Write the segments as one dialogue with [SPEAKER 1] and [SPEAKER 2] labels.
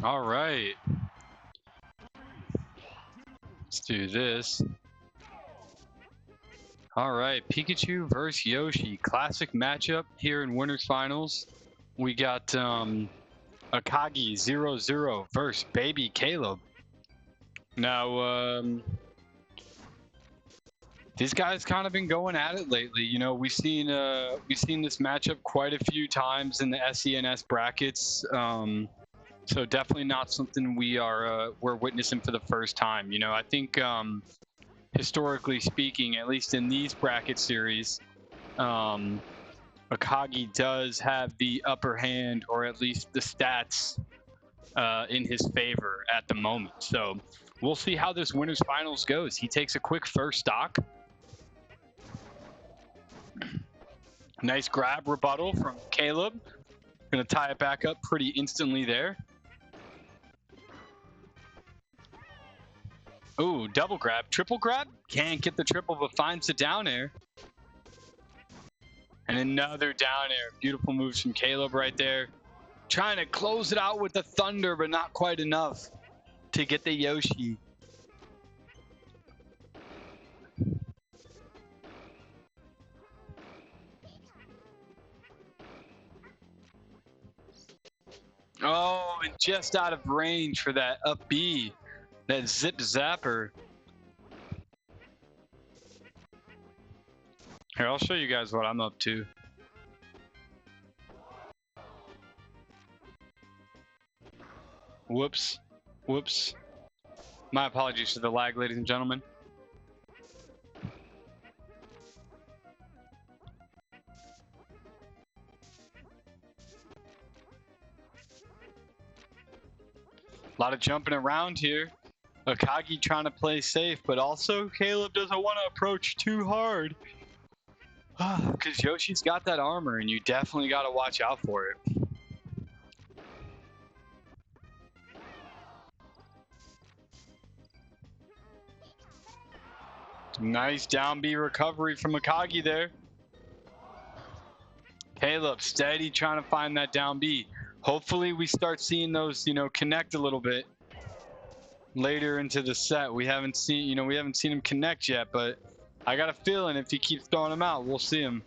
[SPEAKER 1] All right. Let's do this. All right, Pikachu versus Yoshi. Classic matchup here in Winners Finals. We got Akagi00 versus BabyCaweb. Now, these guys kind of been going at it lately. You know, we've seen this matchup quite a few times in the SENS brackets. So definitely not something we're witnessing for the first time. You know, I think historically speaking, at least in these bracket series, Akagi does have the upper hand, or at least the stats in his favor at the moment. So we'll see how this Winners Finals goes. He takes a quick first stock. Nice grab rebuttal from Caleb. Gonna tie it back up pretty instantly there. Ooh, double grab, triple grab. Can't get the triple, but finds the down air. And another down air. Beautiful moves from Caleb right there. Trying to close it out with the thunder, but not quite enough to get the Yoshi. Oh, and just out of range for that up B. That zip zapper. Here, I'll show you guys what I'm up to. Whoops. Whoops. My apologies for the lag, ladies and gentlemen. A lot of jumping around here. Akagi trying to play safe, but also Caleb doesn't want to approach too hard. Because Yoshi's got that armor, and you definitely got to watch out for it. Nice down B recovery from Akagi there. Caleb steady trying to find that down B. Hopefully we start seeing those, connect a little bit later into the set. We haven't seen him connect yet, but I got a feeling if he keeps throwing them out, we'll see him.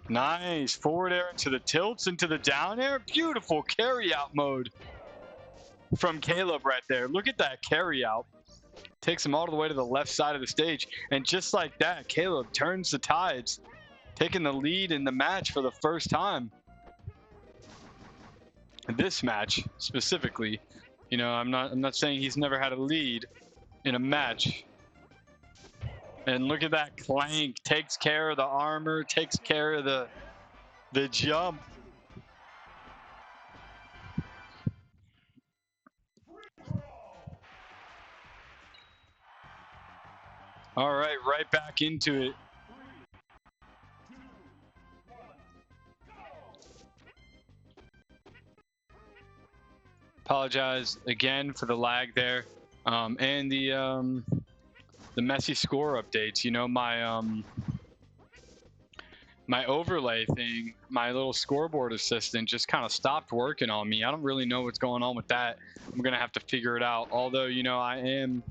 [SPEAKER 1] Nice forward air into the tilts, into the down air. Beautiful carry out mode from Caleb right there. Look at that carry out. Takes him all the way to the left side of the stage. And just like that, Caleb turns the tides, taking the lead in the match for the first time. This match specifically, I'm not saying he's never had a lead in a match. And look at that clank, takes care of the armor, takes care of the jump. All right, right back into it. Apologize again for the lag there, and the messy score updates. My overlay thing, my little scoreboard assistant just kind of stopped working on me. I don't really know what's going on with that. I'm gonna have to figure it out. Although, I am.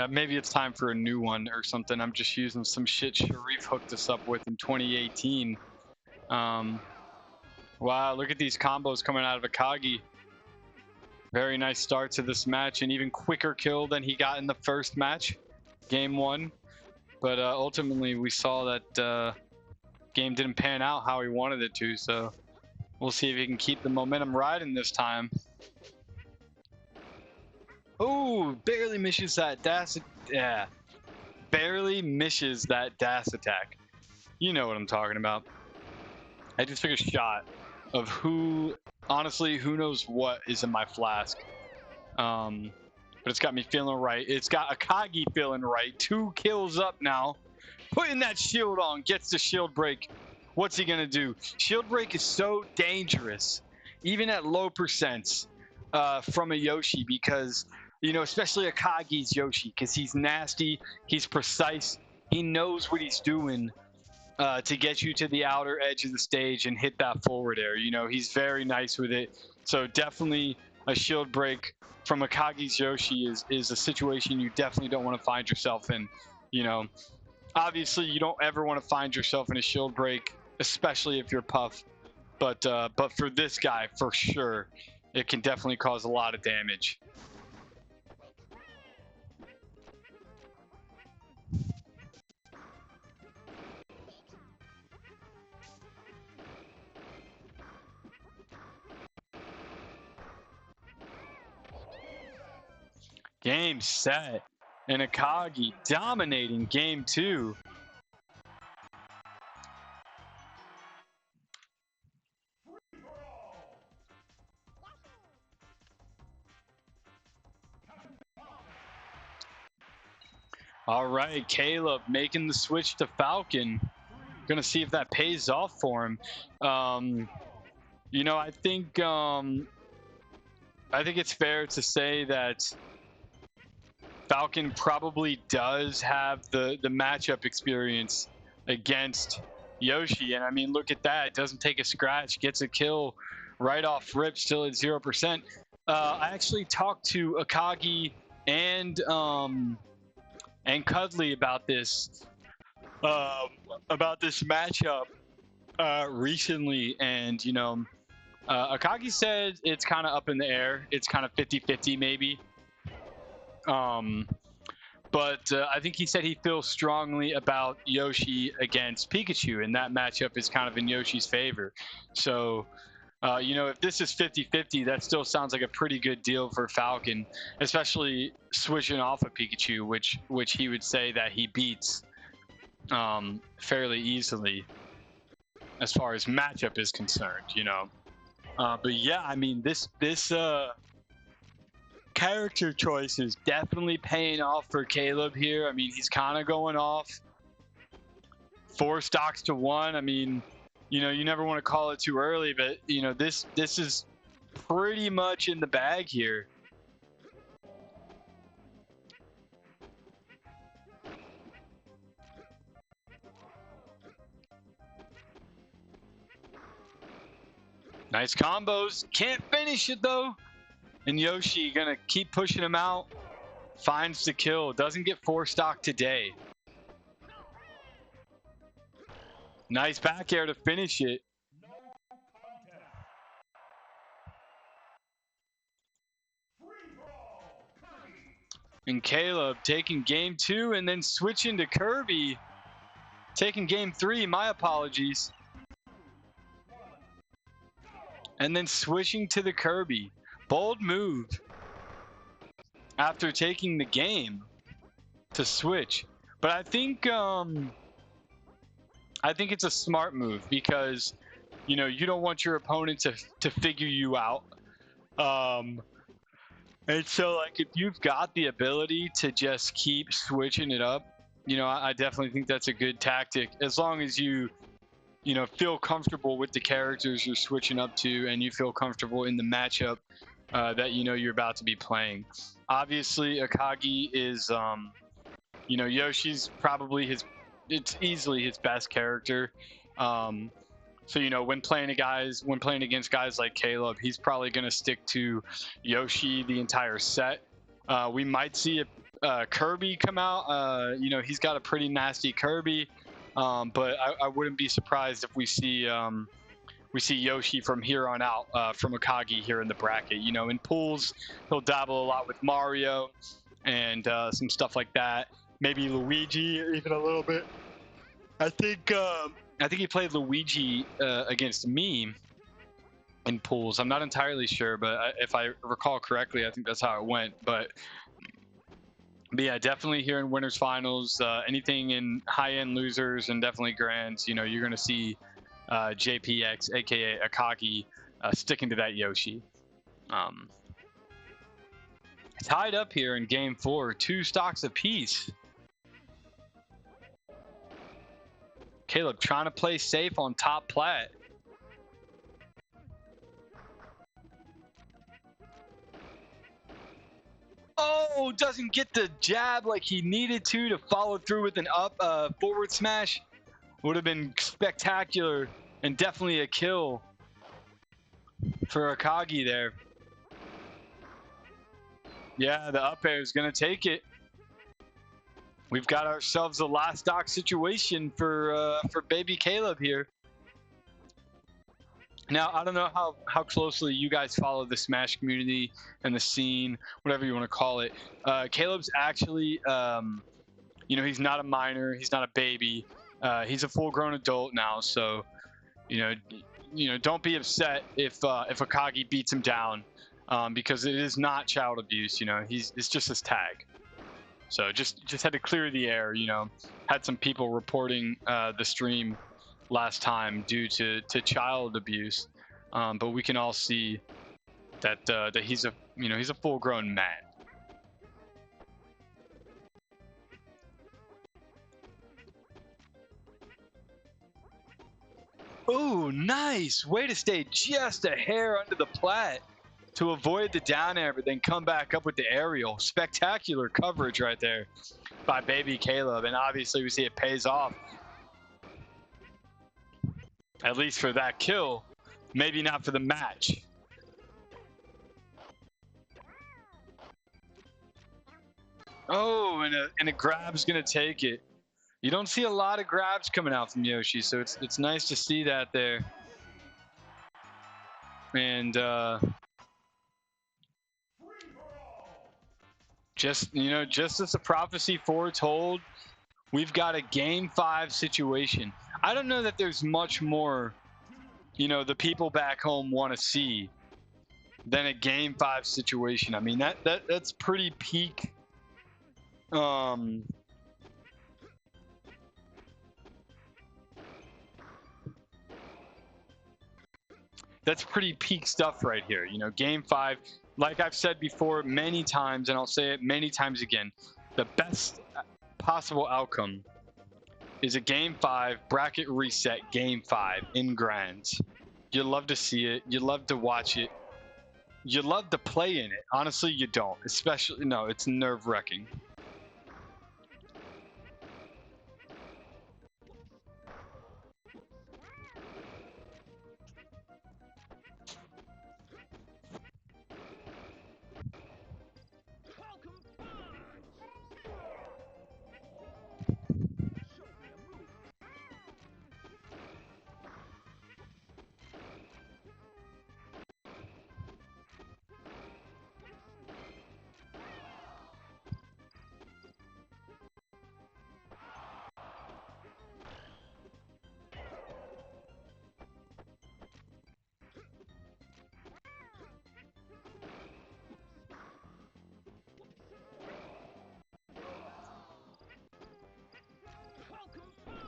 [SPEAKER 1] Maybe it's time for a new one or something. I'm just using some shit Sharif hooked us up with in 2018. Wow, look at these combos coming out of Akagi. Very nice start to this match, and even quicker kill than he got in the first match, game 1. But ultimately, we saw that game didn't pan out how he wanted it to, so we'll see if he can keep the momentum riding this time. Oh, barely misses that dash. Yeah, barely misses that dash attack. You know what I'm talking about. I just took a shot of honestly, who knows what is in my flask. But it's got me feeling right. It's got Akagi feeling right. 2 kills up now. Putting that shield on, gets the shield break. What's he gonna do? Shield break is so dangerous, even at low percents, from a Yoshi, because, especially Akagi's Yoshi, because he's nasty, he's precise, he knows what he's doing. To get you to the outer edge of the stage and hit that forward air. He's very nice with it. So definitely a shield break from Akagi's Yoshi is a situation you definitely don't want to find yourself in. You know, obviously you don't ever want to find yourself in a shield break, especially if you're Puff. But for this guy, for sure, it can definitely cause a lot of damage. Game set, and Akagi dominating game 2. All right, Caleb making the switch to Falcon. Gonna see if that pays off for him. You know, I think it's fair to say that Falcon probably does have the matchup experience against Yoshi, and I mean, look at that. Doesn't take a scratch, gets a kill right off rip, still at 0%. I actually talked to Akagi and Cuddly about this matchup recently, and you know, Akagi said it's kind of up in the air. It's kind of 50-50 maybe. But I think he said he feels strongly about Yoshi against Pikachu, and that matchup is kind of in Yoshi's favor. So, you know, if this is 50-50, that still sounds like a pretty good deal for Falcon, especially switching off of Pikachu, which he would say that he beats fairly easily as far as matchup is concerned, you know. But yeah, I mean, this character choice is definitely paying off for Caleb here. I mean, he's kind of going off 4 stocks to 1. I mean, you know, you never want to call it too early, but you know, this is pretty much in the bag here. Nice combos. Can't finish it though. And Yoshi gonna keep pushing him out. Finds the kill. Doesn't get 4 stock today. Nice back air to finish it. And Caleb taking game 2 and then switching to Kirby. Taking game 3, my apologies. And then switching to the Kirby. Bold move after taking the game to switch. But I think it's a smart move because, you know, you don't want your opponent to figure you out. And so, like, if you've got the ability to just keep switching it up, you know, I definitely think that's a good tactic as long as you know, feel comfortable with the characters you're switching up to and you feel comfortable in the matchup that you know you're about to be playing. Obviously, Akagi is, you know, Yoshi's probably it's easily his best character. So, you know, when playing against guys like Caleb, he's probably going to stick to Yoshi the entire set. We might see a Kirby come out. You know, he's got a pretty nasty Kirby, but I wouldn't be surprised if we see Yoshi from here on out from Akagi here in the bracket. You know, in pools, he'll dabble a lot with Mario and some stuff like that. Maybe Luigi, even a little bit. I think he played Luigi against me in pools. I'm not entirely sure, but if I recall correctly, I think that's how it went. But yeah, definitely here in winners finals, anything in high-end losers and definitely grands, you know, you're going to see JPX, aka Akagi, sticking to that Yoshi. Tied up here in game 4, 2 stocks apiece. Caleb trying to play safe on top plat. Oh, doesn't get the jab like he needed to follow through with an forward smash. Would have been spectacular and definitely a kill. for Akagi there. Yeah, the up air is going to take it. We've got ourselves a last stock situation for BabyCaweb here. Now, I don't know how closely you guys follow the Smash community and the scene, whatever you want to call it. Caleb's actually, you know, he's not a minor, he's not a baby. He's a full-grown adult now, so you know, don't be upset if Akagi beats him down, because it is not child abuse. You know, it's just his tag. So just had to clear the air. You know, had some people reporting the stream last time due to child abuse, but we can all see that that he's a full-grown man. Ooh, nice! Way to stay just a hair under the plat to avoid the down air, but then come back up with the aerial. Spectacular coverage right there by BabyCaweb, and obviously we see it pays off. At least for that kill, maybe not for the match. Oh, and a grab's gonna take it. You don't see a lot of grabs coming out from Yoshi, so it's nice to see that there. And just as the prophecy foretold, we've got a Game 5 situation. I don't know that there's much more, you know, the people back home want to see than a Game 5 situation. I mean, that's pretty peak. That's pretty peak stuff right here. You know, Game 5, like I've said before many times, and I'll say it many times again, the best possible outcome is a Game 5 bracket reset Game 5 in grands. You love to see it. You love to watch it. You love to play in it. Honestly, you don't. Especially, no, it's nerve-wracking.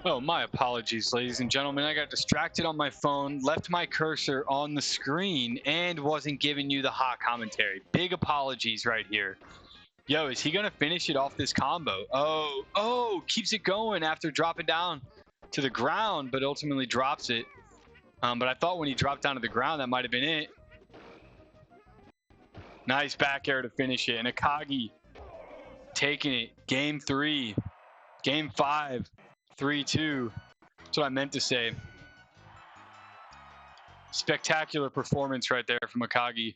[SPEAKER 1] Oh, my apologies, ladies and gentlemen. I got distracted on my phone, left my cursor on the screen, and wasn't giving you the hot commentary. Big apologies right here. Yo, is he going to finish it off this combo? Oh, keeps it going after dropping down to the ground, but ultimately drops it. But I thought when he dropped down to the ground, that might have been it. Nice back air to finish it. And Akagi taking it. Game 3. Game 5. 3-2. That's what I meant to say. Spectacular performance right there from Akagi.